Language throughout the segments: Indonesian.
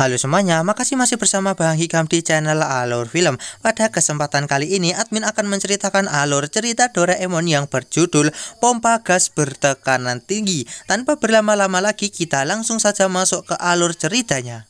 Halo semuanya, makasih masih bersama Bang Hikam di channel Alur Film. Pada kesempatan kali ini, admin akan menceritakan alur cerita Doraemon yang berjudul Pompa Gas Bertekanan Tinggi. Tanpa berlama-lama lagi, kita langsung saja masuk ke alur ceritanya.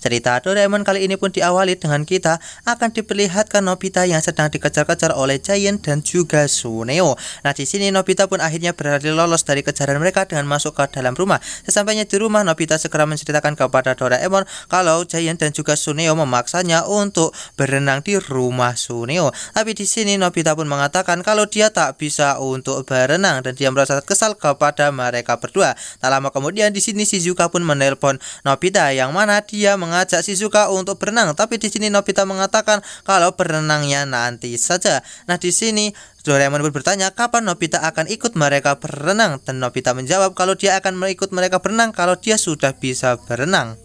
Cerita Doraemon kali ini pun diawali dengan kita akan diperlihatkan Nobita yang sedang dikejar-kejar oleh Giant dan juga Suneo. Nah, di sini Nobita pun akhirnya berhasil lolos dari kejaran mereka dengan masuk ke dalam rumah. Sesampainya di rumah, Nobita segera menceritakan kepada Doraemon kalau Giant dan juga Suneo memaksanya untuk berenang di rumah Suneo. Tapi di sini Nobita pun mengatakan kalau dia tak bisa untuk berenang dan dia merasa kesal kepada mereka berdua. Tak lama kemudian di sini Shizuka pun menelpon Nobita yang mana dia mengajak Shizuka untuk berenang. Tapi di sini Nobita mengatakan kalau berenangnya nanti saja. Nah, di sini Doraemon pun bertanya kapan Nobita akan ikut mereka berenang dan Nobita menjawab kalau dia akan ikut mereka berenang kalau dia sudah bisa berenang.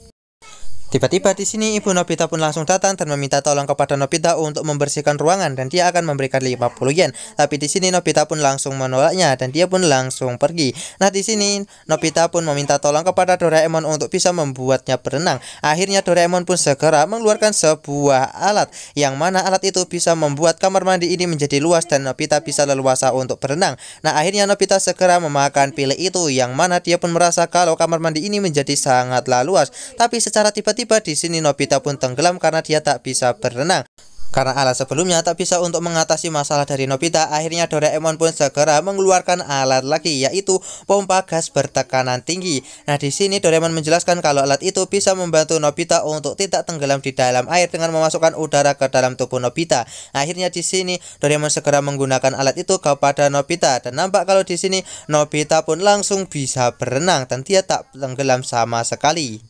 Tiba-tiba di sini ibu Nobita pun langsung datang dan meminta tolong kepada Nobita untuk membersihkan ruangan dan dia akan memberikan 50 yen. Tapi di sini Nobita pun langsung menolaknya dan dia pun langsung pergi. Nah, di sini Nobita pun meminta tolong kepada Doraemon untuk bisa membuatnya berenang. Akhirnya Doraemon pun segera mengeluarkan sebuah alat yang mana alat itu bisa membuat kamar mandi ini menjadi luas dan Nobita bisa leluasa untuk berenang. Nah, akhirnya Nobita segera memakan pil itu yang mana dia pun merasa kalau kamar mandi ini menjadi sangatlah luas. Tapi secara tiba-tiba di sini Nobita pun tenggelam karena dia tak bisa berenang. Karena alat sebelumnya tak bisa untuk mengatasi masalah dari Nobita, akhirnya Doraemon pun segera mengeluarkan alat lagi, yaitu pompa gas bertekanan tinggi. Nah, di sini Doraemon menjelaskan kalau alat itu bisa membantu Nobita untuk tidak tenggelam di dalam air dengan memasukkan udara ke dalam tubuh Nobita. Akhirnya di sini Doraemon segera menggunakan alat itu kepada Nobita dan nampak kalau di sini Nobita pun langsung bisa berenang dan dia tak tenggelam sama sekali.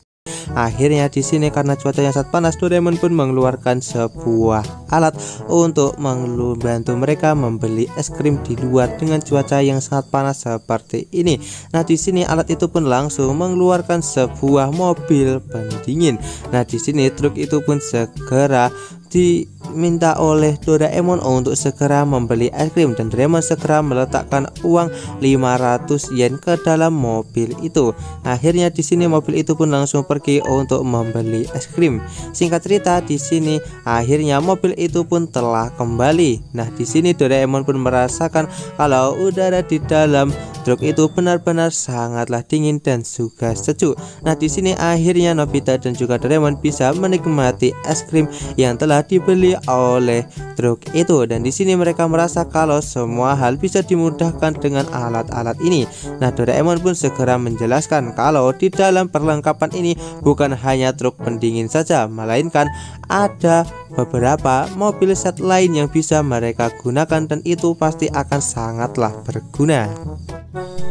Akhirnya di sini karena cuacanya sangat panas, Doraemon pun mengeluarkan sebuah alat untuk membantu mereka membeli es krim di luar dengan cuaca yang sangat panas seperti ini. Nah, di sini alat itu pun langsung mengeluarkan sebuah mobil pendingin. Nah, di sini truk itu pun segera diminta oleh Doraemon untuk segera membeli es krim dan Doraemon segera meletakkan uang 500 yen ke dalam mobil itu. Akhirnya di sini mobil itu pun langsung pergi untuk membeli es krim. Singkat cerita di sini akhirnya mobil itu pun telah kembali. Nah, di sini Doraemon pun merasakan kalau udara di dalam truk itu benar-benar sangatlah dingin dan juga sejuk. Nah, di sini akhirnya Nobita dan juga Doraemon bisa menikmati es krim yang telah dibeli oleh truk itu dan di sini mereka merasa kalau semua hal bisa dimudahkan dengan alat-alat ini. Nah, Doraemon pun segera menjelaskan kalau di dalam perlengkapan ini bukan hanya truk pendingin saja, melainkan ada beberapa mobil set lain yang bisa mereka gunakan dan itu pasti akan sangatlah berguna.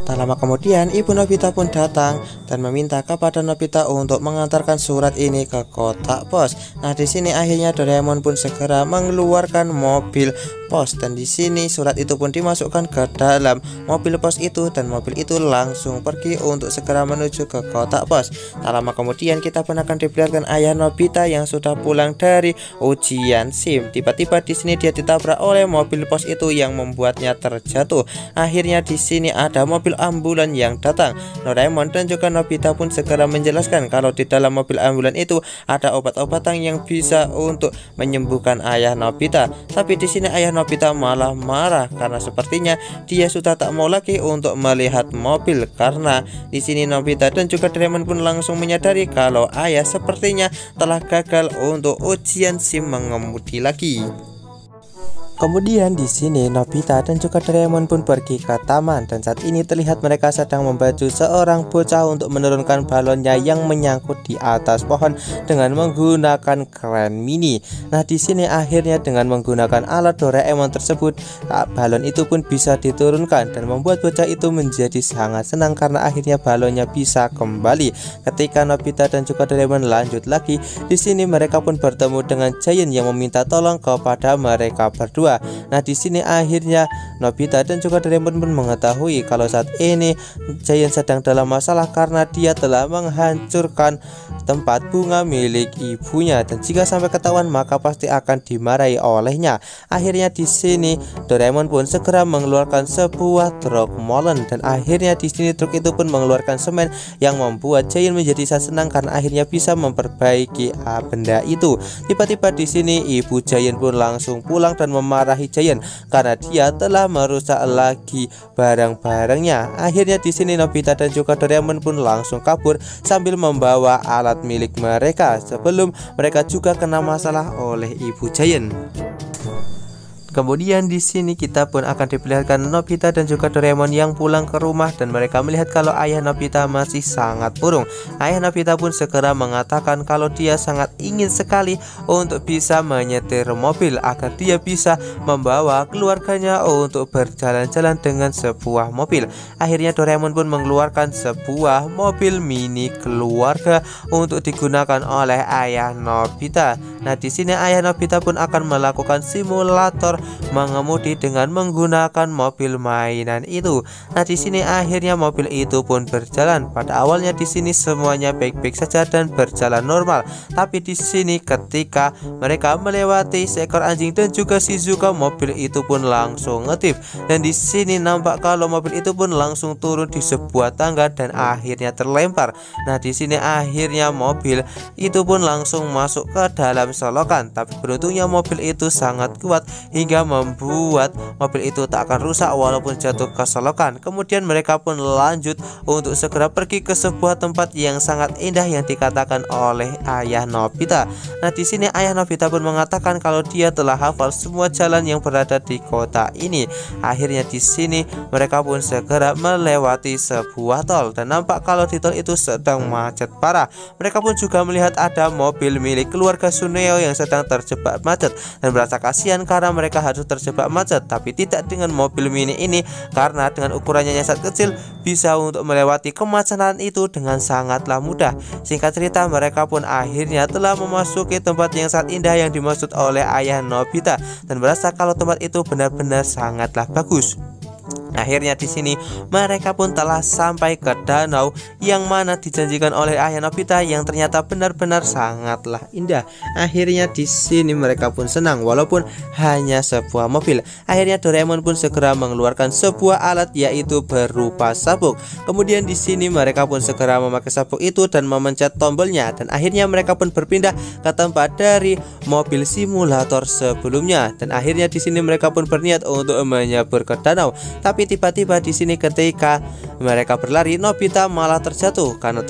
Tak lama kemudian ibu Nobita pun datang dan meminta kepada Nobita untuk mengantarkan surat ini ke kotak pos. Nah, di sini akhirnya Doraemon pun segera mengeluarkan mobil pos dan di sini surat itu pun dimasukkan ke dalam mobil pos itu dan mobil itu langsung pergi untuk segera menuju ke kotak pos. Tak lama kemudian kita pun akan diperlihatkan ayah Nobita yang sudah pulang dari ujian SIM. Tiba-tiba di sini dia ditabrak oleh mobil pos itu yang membuatnya terjatuh. Akhirnya di sini ada mobil ambulan yang datang. Doraemon dan juga Nobita pun segera menjelaskan kalau di dalam mobil ambulan itu ada obat-obatan yang bisa untuk menyembuhkan ayah Nobita. Tapi di sini ayah Nobita malah marah karena sepertinya dia sudah tak mau lagi untuk melihat mobil karena di sini Nobita dan juga Doraemon pun langsung menyadari kalau ayah sepertinya telah gagal untuk ujian SIM mengemudi lagi. Kemudian di sini Nobita dan juga Doraemon pun pergi ke taman dan saat ini terlihat mereka sedang membantu seorang bocah untuk menurunkan balonnya yang menyangkut di atas pohon dengan menggunakan kren mini. Nah, di sini akhirnya dengan menggunakan alat Doraemon tersebut, balon itu pun bisa diturunkan dan membuat bocah itu menjadi sangat senang karena akhirnya balonnya bisa kembali. Ketika Nobita dan juga Doraemon lanjut lagi, di sini mereka pun bertemu dengan Giant yang meminta tolong kepada mereka berdua. berdua. Nah, di sini akhirnya Nobita dan juga Doraemon pun mengetahui kalau saat ini Giant sedang dalam masalah karena dia telah menghancurkan tempat bunga milik ibunya, dan jika sampai ketahuan maka pasti akan dimarahi olehnya. Akhirnya di sini Doraemon pun segera mengeluarkan sebuah truk molen, dan akhirnya di sini truk itu pun mengeluarkan semen yang membuat Giant menjadi sangat senang karena akhirnya bisa memperbaiki benda itu. Tiba-tiba di sini ibu Giant pun langsung pulang dan memarahi Giant karena dia telah merusak lagi barang-barangnya. Akhirnya di sini Nobita dan juga Doraemon pun langsung kabur sambil membawa alat milik mereka sebelum mereka juga kena masalah oleh ibu Giant. Kemudian di sini kita pun akan diperlihatkan Nobita dan juga Doraemon yang pulang ke rumah, dan mereka melihat kalau ayah Nobita masih sangat murung. Ayah Nobita pun segera mengatakan kalau dia sangat ingin sekali untuk bisa menyetir mobil agar dia bisa membawa keluarganya untuk berjalan-jalan dengan sebuah mobil. Akhirnya Doraemon pun mengeluarkan sebuah mobil mini keluarga untuk digunakan oleh ayah Nobita. Nah, di sini ayah Nobita pun akan melakukan simulator mengemudi dengan menggunakan mobil mainan itu. Nah, di sini akhirnya mobil itu pun berjalan. Pada awalnya di sini semuanya baik-baik saja dan berjalan normal. Tapi di sini ketika mereka melewati seekor anjing dan juga Shizuka, mobil itu pun langsung ngedip. Dan di sini nampak kalau mobil itu pun langsung turun di sebuah tangga dan akhirnya terlempar. Nah, di sini akhirnya mobil itu pun langsung masuk ke dalam selokan. Tapi beruntungnya mobil itu sangat kuat hingga membuat mobil itu tak akan rusak walaupun jatuh ke selokan. Kemudian mereka pun lanjut untuk segera pergi ke sebuah tempat yang sangat indah yang dikatakan oleh ayah Nobita. Nah, di sini ayah Nobita pun mengatakan kalau dia telah hafal semua jalan yang berada di kota ini. Akhirnya di sini mereka pun segera melewati sebuah tol, dan nampak kalau di tol itu sedang macet parah. Mereka pun juga melihat ada mobil milik keluarga Suneo yang sedang terjebak macet dan merasa kasihan karena mereka harus terjebak macet, tapi tidak dengan mobil mini ini karena dengan ukurannya yang sangat kecil bisa untuk melewati kemacetan itu dengan sangatlah mudah. Singkat cerita, mereka pun akhirnya telah memasuki tempat yang sangat indah yang dimaksud oleh ayah Nobita dan merasa kalau tempat itu benar-benar sangatlah bagus. Akhirnya di sini mereka pun telah sampai ke danau yang mana dijanjikan oleh ayah Nobita yang ternyata benar-benar sangatlah indah. Akhirnya di sini mereka pun senang walaupun hanya sebuah mobil. Akhirnya Doraemon pun segera mengeluarkan sebuah alat yaitu berupa sabuk. Kemudian di sini mereka pun segera memakai sabuk itu dan memencet tombolnya, dan akhirnya mereka pun berpindah ke tempat dari mobil simulator sebelumnya. Dan akhirnya di sini mereka pun berniat untuk menyabur ke danau. Tapi tiba-tiba di sini ketika mereka berlari, Nobita malah terjatuh karena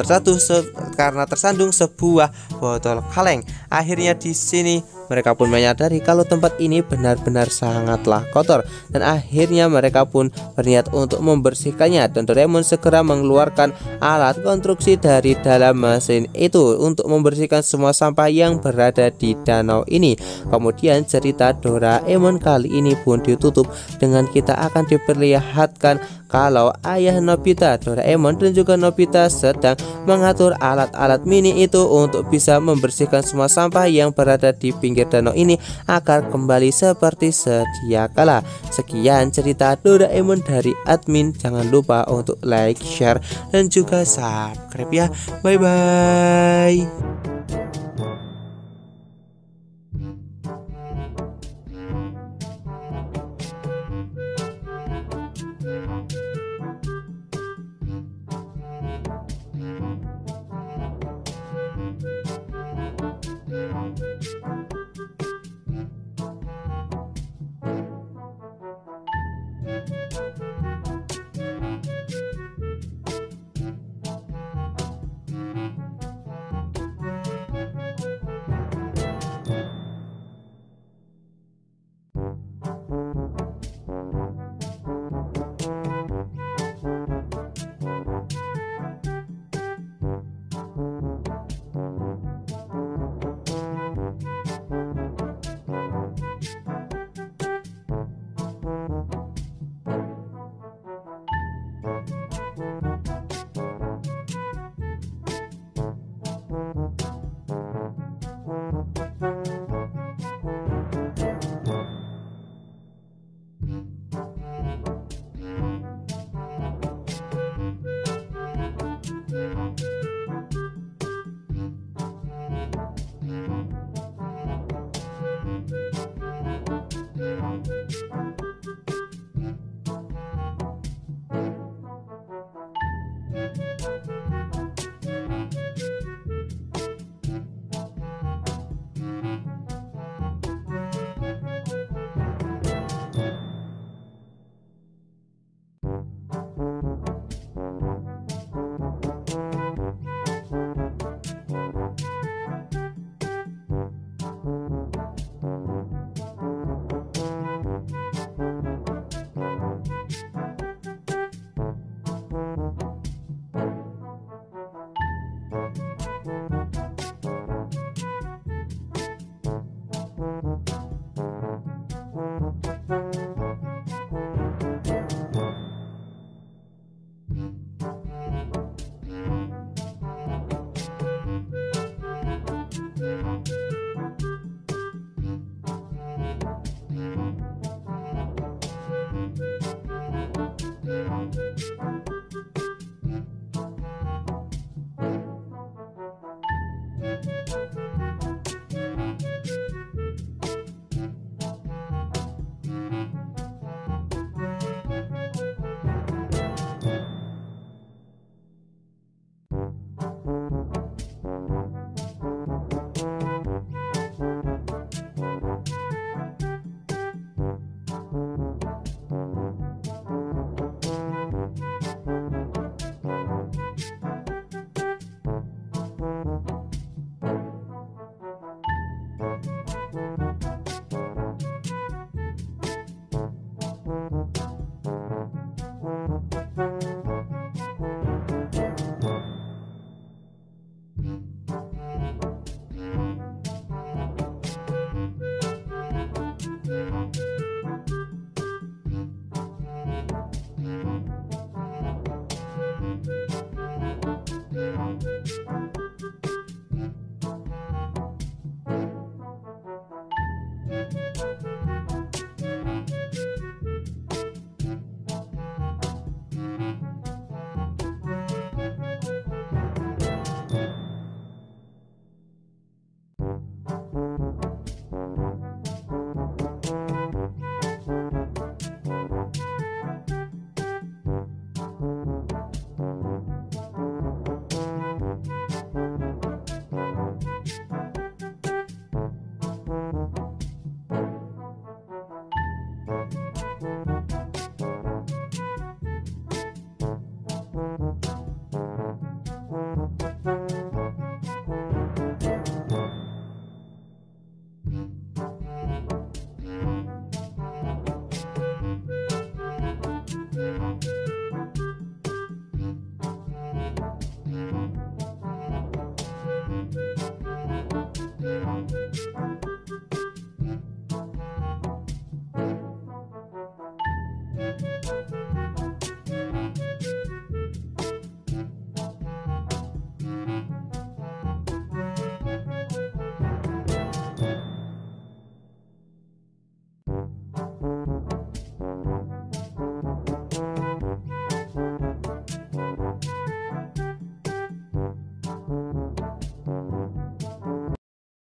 tersandung sebuah botol kaleng. Akhirnya di sini mereka pun menyadari kalau tempat ini benar-benar sangatlah kotor, dan akhirnya mereka pun berniat untuk membersihkannya, dan Doraemon segera mengeluarkan alat konstruksi dari dalam mesin itu untuk membersihkan semua sampah yang berada di danau ini. Kemudian cerita Doraemon kali ini pun ditutup dengan kita akan diperlihatkan kalau ayah Nobita, Doraemon dan juga Nobita sedang mengatur alat-alat mini itu untuk bisa membersihkan semua sampah yang berada di pinggir danau ini agar kembali seperti sedia kala. Sekian cerita Doraemon dari admin. Jangan lupa untuk like, share dan juga subscribe ya. Bye bye.